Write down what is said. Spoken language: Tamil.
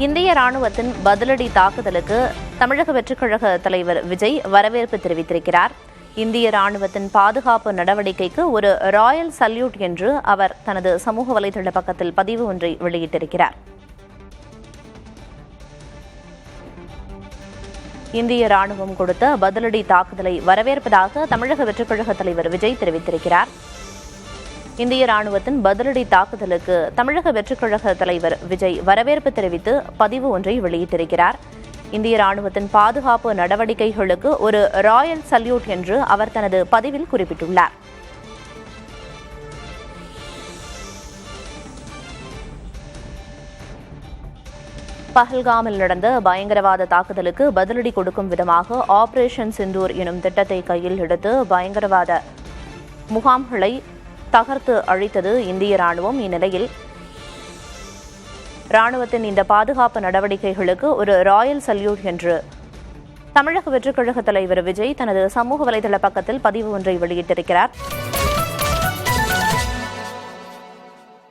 இந்திய ராணுவத்தின் பதிலடி தாக்குதலுக்கு தமிழக வெற்றிக் கழக தலைவர் விஜய் வரவேற்பு தெரிவித்திருக்கிறார். இந்திய ராணுவத்தின் பாதுகாப்பு நடவடிக்கைக்கு ஒரு ராயல் சல்யூட் என்று அவர் தனது சமூக வலைதள பக்கத்தில் பதிவு ஒன்றை வெளியிட்டிருக்கிறார். இந்திய ராணுவம் கொடுத்த பதிலடி தாக்குதலை வரவேற்பதாக தமிழக வெற்றிக் கழக தலைவர் விஜய் தெரிவித்திருக்கிறார். இந்திய ராணுவத்தின் பதிலடி தாக்குதலுக்கு தமிழக வெற்றிக் கழக தலைவர் விஜய் வரவேற்பு தெரிவித்து பதிவு ஒன்றை வெளியிட்டிருக்கிறார். இந்திய ராணுவத்தின் பாதுகாப்பு நடவடிக்கைகளுக்கு ஒரு ராயல் சல்யூட் என்று அவர் தனது பதிவில் குறிப்பிட்டுள்ளார். பஹல்காமில் நடந்த பயங்கரவாத தாக்குதலுக்கு பதிலடி கொடுக்கும் விதமாக ஆபரேஷன் சிந்தூர் எனும் திட்டத்தை கையில் எடுத்து பயங்கரவாத முகாம்களை தகர்த்து அழித்தது இந்திய ராணுவம். இந்நிலையில் ராணுவத்தின் இந்த பாதுகாப்பு நடவடிக்கைகளுக்கு ஒரு ராயல் சல்யூட் என்று தமிழக வெற்றிக் கழக தலைவர் விஜய் தனது சமூக வலைதள பக்கத்தில் பதிவு ஒன்றை வெளியிட்டிருக்கிறார்.